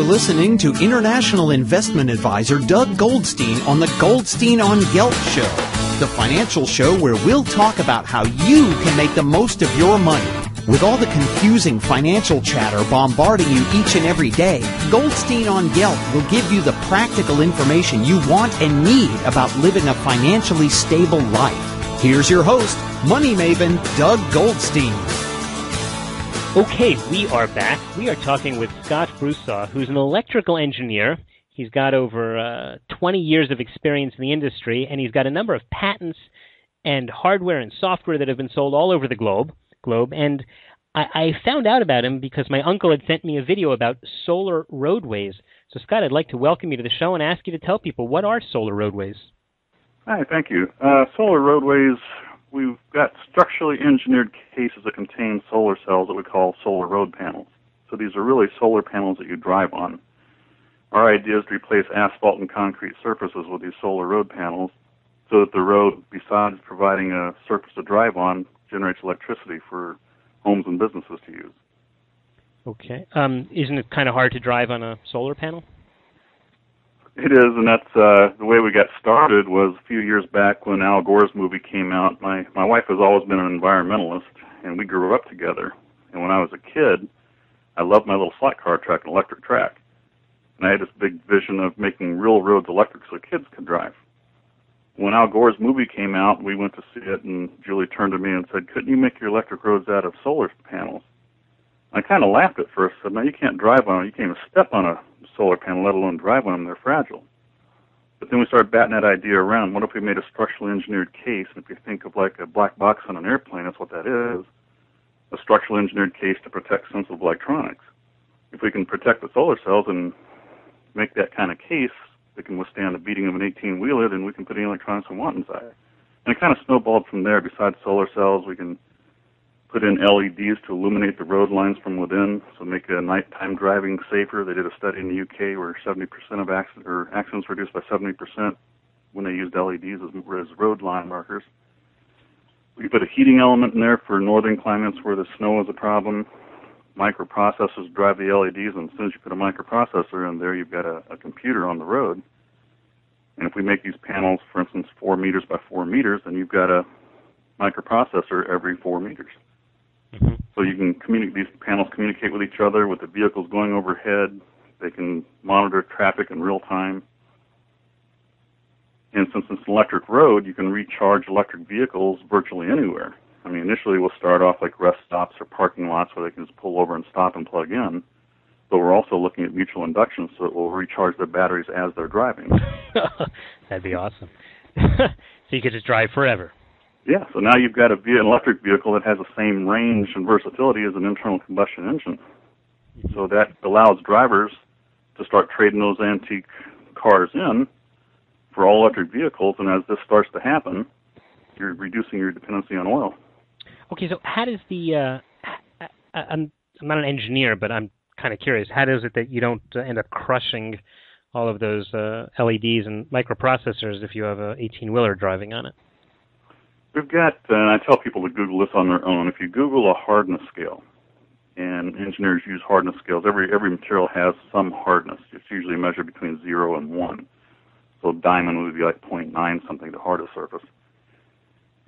listening to international investment advisor Doug Goldstein on the Goldstein on Gelt show, the financial show where we'll talk about how you can make the most of your money. With all the confusing financial chatter bombarding you each and every day, Goldstein on Gelt will give you the practical information you want and need about living a financially stable life. Here's your host, money maven Doug Goldstein. Okay, we are back. We are talking with Scott Brusaw, who's an electrical engineer. He's got over 20 years of experience in the industry, and he's got a number of patents and hardware and software that have been sold all over the globe. And I found out about him because my uncle had sent me a video about solar roadways. So, Scott, I'd like to welcome you to the show and ask you to tell people, what are solar roadways? Hi, thank you. Solar roadways, we've got structurally engineered cases that contain solar cells that we call solar road panels. So these are really solar panels that you drive on. Our idea is to replace asphalt and concrete surfaces with these solar road panels so that the road, besides providing a surface to drive on, generates electricity for homes and businesses to use. Okay. Isn't it kind of hard to drive on a solar panel? It is, and that's the way we got started was a few years back when Al Gore's movie came out. My wife has always been an environmentalist, and we grew up together. And when I was a kid, I loved my little flat car track and electric track. And I had this big vision of making real roads electric so kids could drive. When Al Gore's movie came out, we went to see it, and Julie turned to me and said, "Couldn't you make your electric roads out of solar panels?" I kind of laughed at first. I said, "No, you can't drive on them. You can't even step on a solar panel, let alone drive on them. They're fragile." But then we started batting that idea around. What if we made a structurally engineered case? And if you think of like a black box on an airplane, that's what that is, a structurally engineered case to protect sensitive electronics. If we can protect the solar cells and make that kind of case that can withstand the beating of an 18-wheeler, then we can put any electronics we want inside. And it kind of snowballed from there. Besides solar cells, we can put in LEDs to illuminate the road lines from within, so make nighttime driving safer. They did a study in the UK where 70% of accidents reduced by 70% when they used LEDs as road line markers. We put a heating element in there for northern climates where the snow is a problem. Microprocessors drive the LEDs, and as soon as you put a microprocessor in there, you've got a computer on the road. And if we make these panels, for instance, 4 meters by 4 meters, then you've got a microprocessor every 4 meters. Mm-hmm. So you can these panels communicate with each other with the vehicles going overhead. They can monitor traffic in real time. And since it's an electric road, you can recharge electric vehicles virtually anywhere. I mean, initially we'll start off like rest stops or parking lots where they can just pull over and stop and plug in. But we're also looking at mutual induction, so it will recharge their batteries as they're driving. That'd be awesome. So you could just drive forever. Yeah, so now you've got an electric vehicle that has the same range and versatility as an internal combustion engine. So that allows drivers to start trading those antique cars in for all electric vehicles, and as this starts to happen, you're reducing your dependency on oil. Okay, so how does I'm not an engineer, but I'm kind of curious, how does it that you don't end up crushing all of those LEDs and microprocessors if you have an 18-wheeler driving on it? We've got, and I tell people to Google this on their own, if you Google a hardness scale, and engineers use hardness scales, every material has some hardness. It's usually measured between 0 and 1. So diamond would be like 0.9 something, the hardest surface.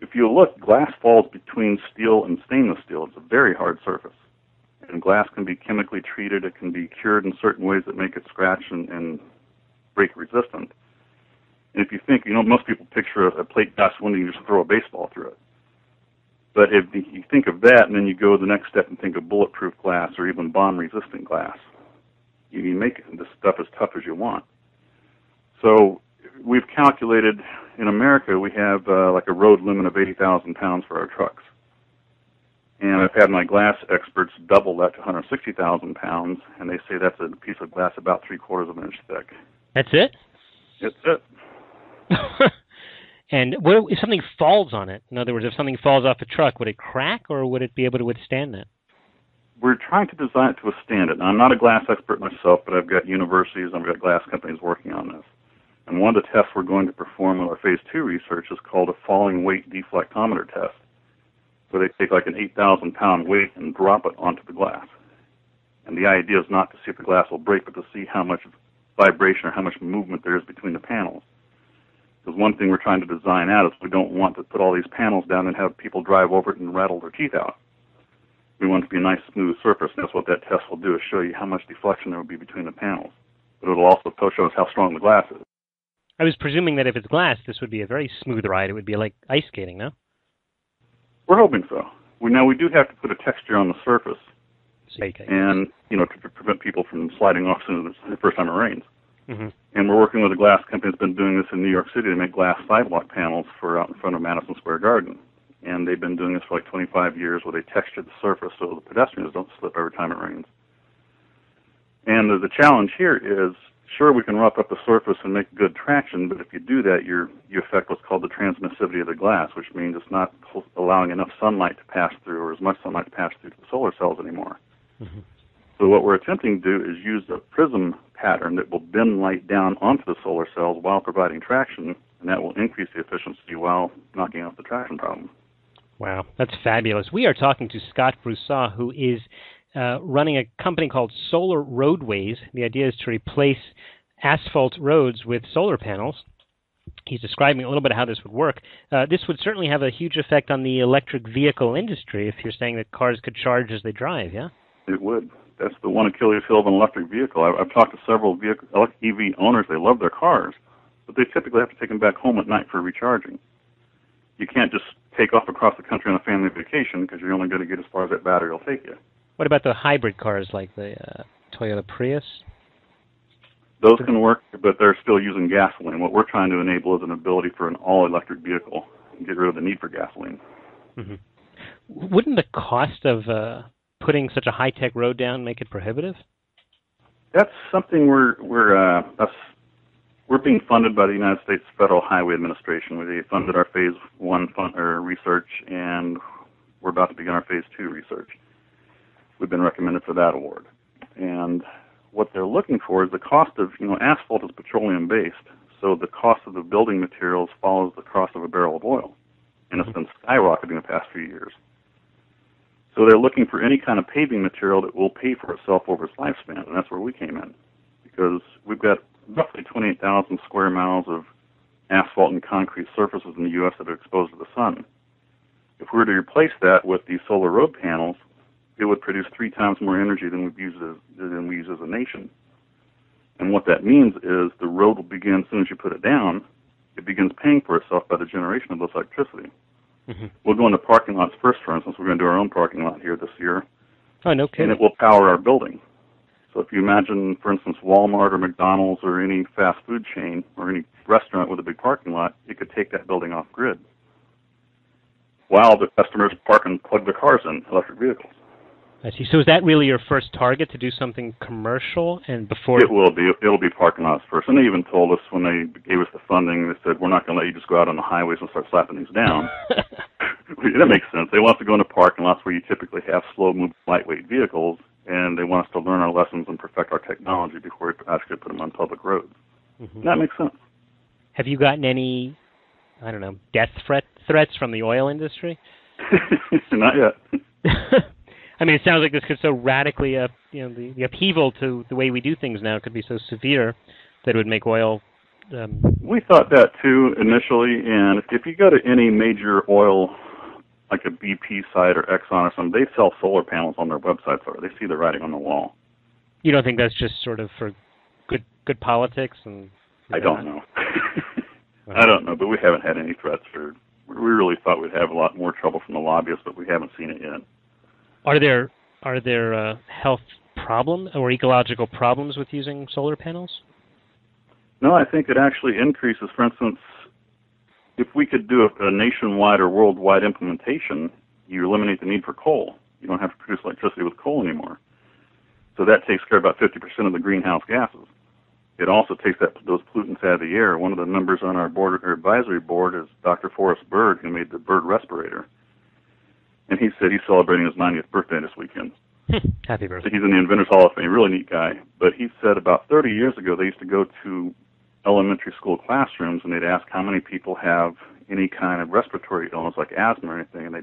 If you look, glass falls between steel and stainless steel. It's a very hard surface. And glass can be chemically treated. It can be cured in certain ways that make it scratch and break resistant. And if you think, most people picture a plate glass window, you just throw a baseball through it. But if you think of that, and then you go the next step and think of bulletproof glass or even bomb-resistant glass, you can make this stuff as tough as you want. So we've calculated, in America, we have like a road limit of 80,000 pounds for our trucks. And I've had my glass experts double that to 160,000 pounds, and they say that's a piece of glass about 3/4 of an inch thick. That's it? That's it. And what if something falls on it? In other words, if something falls off a truck, would it crack, or would it be able to withstand that? We're trying to design it to withstand it. Now, I'm not a glass expert myself, but I've got universities and I've got glass companies working on this. And one of the tests we're going to perform in our Phase 2 research is called a falling weight deflectometer test, where they take like an 8,000-pound weight and drop it onto the glass. And the idea is not to see if the glass will break, but to see how much vibration or how much movement there is between the panels. Because one thing we're trying to design out is we don't want to put all these panels down and have people drive over it and rattle their teeth out. We want it to be a nice, smooth surface. That's what that test will do, is show you how much deflection there will be between the panels. But it'll also show us how strong the glass is. I was presuming that if it's glass, this would be a very smooth ride. It would be like ice skating, no? We're hoping so. We do have to put a texture on the surface, Okay. and to prevent people from sliding off soon as the first time it rains. Mm-hmm. And we're working with a glass company that's been doing this in New York City to make glass sidewalk panels for out in front of Madison Square Garden. And they've been doing this for like 25 years, where they texture the surface so the pedestrians don't slip every time it rains. And the challenge here is, sure, we can rough up the surface and make good traction, but if you do that, you affect what's called the transmissivity of the glass, which means it's not allowing enough sunlight to pass through, or as much sunlight to pass through to the solar cells anymore. Mm-hmm. So what we're attempting to do is use a prism pattern that will bend light down onto the solar cells while providing traction, and that will increase the efficiency while knocking out the traction problem. Wow, that's fabulous. We are talking to Scott Brusaw, who is running a company called Solar Roadways. The idea is to replace asphalt roads with solar panels. He's describing a little bit of how this would work. This would certainly have a huge effect on the electric vehicle industry, if you're saying that cars could charge as they drive, yeah? It would. That's the one Achilles heel of an electric vehicle. I've talked to several EV owners. They love their cars, but they typically have to take them back home at night for recharging. You can't just take off across the country on a family vacation, because you're only going to get as far as that battery will take you. What about the hybrid cars like the Toyota Prius? Those can work, but they're still using gasoline. What we're trying to enable is an ability for an all-electric vehicle and get rid of the need for gasoline. Mm-hmm. Wouldn't the cost of putting such a high-tech road down make it prohibitive? That's something we're being funded by the United States Federal Highway Administration. They funded our Phase 1 research, and we're about to begin our Phase 2 research. We've been recommended for that award. And what they're looking for is the cost of, asphalt is petroleum-based, so the cost of the building materials follows the cost of a barrel of oil. And it's been skyrocketing the past few years. So they're looking for any kind of paving material that will pay for itself over its lifespan, and that's where we came in. Because we've got roughly 28,000 square miles of asphalt and concrete surfaces in the U.S. that are exposed to the sun. If we were to replace that with these solar road panels, it would produce 3 times more energy than we use as a nation. And what that means is the road will begin, as soon as you put it down, it begins paying for itself by the generation of this electricity. Mm-hmm. We'll go into parking lots first, for instance. We're going to do our own parking lot here this year. Oh, no kidding. And it will power our building. So if you imagine, for instance, Walmart or McDonald's or any fast food chain or any restaurant with a big parking lot, it could take that building off grid while the customers park and plug their cars in, electric vehicles. I see. So is that really your first target, to do something commercial? And before it will be, it'll be parking lots first. And they even told us when they gave us the funding, they said, we're not going to let you just go out on the highways and start slapping these down. That makes sense. They want us to go into parking lots where you typically have slow-moving, lightweight vehicles, and they want us to learn our lessons and perfect our technology before we actually put them on public roads. Mm-hmm. That makes sense. Have you gotten any, death threats from the oil industry? Not yet. I mean, it sounds like this could so radically, the upheaval to the way we do things now could be so severe that it would make oil. We thought that too initially, and if you go to any major oil, like a BP site or Exxon or something, they sell solar panels on their websites already. They see the writing on the wall. You don't think that's just sort of for good politics? I don't know. I don't know, but we haven't had any threats. We really thought we'd have a lot more trouble from the lobbyists, but we haven't seen it yet. Are there health problems or ecological problems with using solar panels? No, I think it actually increases. For instance, if we could do a nationwide or worldwide implementation, you eliminate the need for coal. You don't have to produce electricity with coal anymore. So that takes care of about 50% of the greenhouse gases. It also takes those pollutants out of the air. One of the members on our advisory board is Dr. Forrest Bird, who made the Bird respirator. And he said he's celebrating his 90th birthday this weekend. Happy birthday. So he's in the Inventors Hall of Fame, really neat guy. But he said about 30 years ago they used to go to elementary school classrooms and they'd ask how many people have any kind of respiratory illness like asthma or anything. And they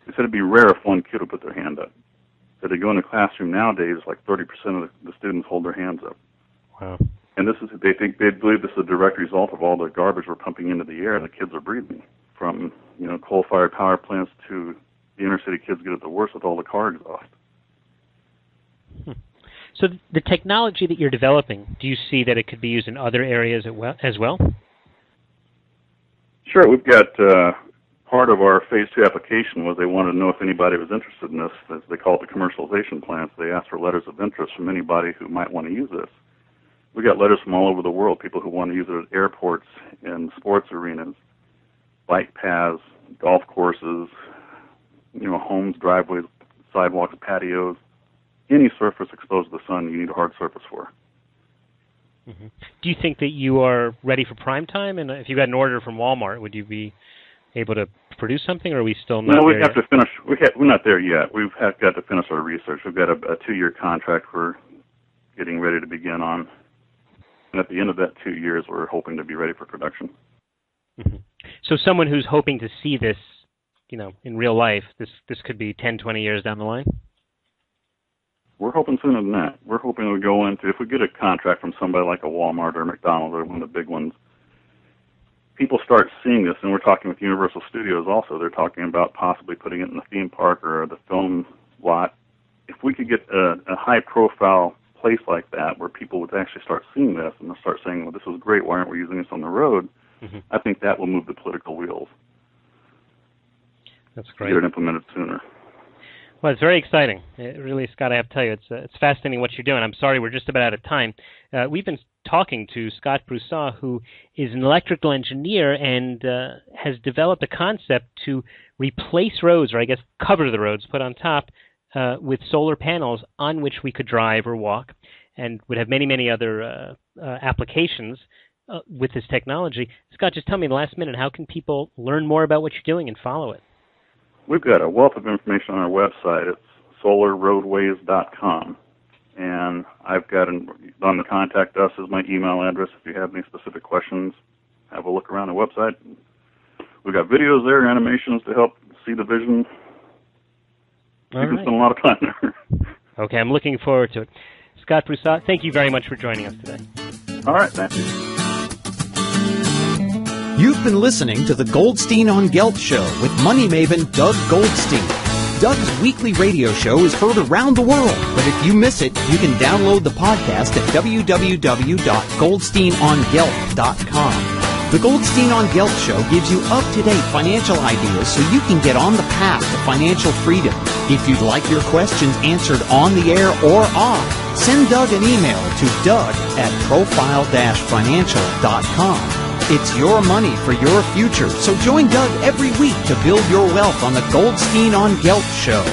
said it'd be rare if one kid would put their hand up. that they go in the classroom nowadays, like 30% of the students hold their hands up. Wow. And they believe this is a direct result of all the garbage we're pumping into the air and the kids are breathing. From, coal-fired power plants to the inner city kids get it the worst with all the car exhaust. So the technology that you're developing, do you see that it could be used in other areas as well? Sure. We've got part of our Phase 2 application was they wanted to know if anybody was interested in this, as they call it the commercialization plans. They asked for letters of interest from anybody who might want to use this. We got letters from all over the world, people who want to use it at airports and sports arenas, bike paths, golf courses, homes, driveways, sidewalks, patios. Any surface exposed to the sun, you need a hard surface for. Mm-hmm. Do you think that you are ready for prime time? And if you got an order from Walmart, would you be able to produce something, or are we still not there? No, we have to finish. We're not there yet. We've got to finish our research. We've got a 2-year contract we're getting ready to begin on. And at the end of that 2 years, we're hoping to be ready for production. Mm-hmm. So someone who's hoping to see this, in real life, this could be 10, 20 years down the line? We're hoping sooner than that. We're hoping we go into, if we get a contract from somebody like a Walmart or McDonald's or one of the big ones, people start seeing this, and we're talking with Universal Studios also. They're talking about possibly putting it in the theme park or the film lot. If we could get a high-profile place like that where people would actually start seeing this and they'll start saying, well, this is great, why aren't we using this on the road? Mm-hmm. I think that will move the political wheels. That's great. Get it implemented sooner. Well, it's very exciting. It really, Scott, I have to tell you, it's fascinating what you're doing. I'm sorry, we're just about out of time. We've been talking to Scott Brusaw, who is an electrical engineer and has developed a concept to replace roads, or I guess cover the roads, put on top, with solar panels on which we could drive or walk, and would have many, many other applications with this technology. Scott, just tell me in the last minute, how can people learn more about what you're doing and follow it? We've got a wealth of information on our website. It's solarroadways.com. And I've got on the contact us is my email address. If you have any specific questions, have a look around the website. We've got videos there, animations to help see the vision. You can spend a lot of time there. Okay, I'm looking forward to it. Scott Brusaw, thank you very much for joining us today. All right, thank you. You've been listening to the Goldstein on Gelt Show with money maven Doug Goldstein. Doug's weekly radio show is heard around the world, but if you miss it, you can download the podcast at www.goldsteinongelt.com. The Goldstein on Gelt Show gives you up-to-date financial ideas so you can get on the path to financial freedom. If you'd like your questions answered on the air or off, send Doug an email to doug@profile-financial.com. It's your money for your future, so join Doug every week to build your wealth on the Goldstein on Gelt Show.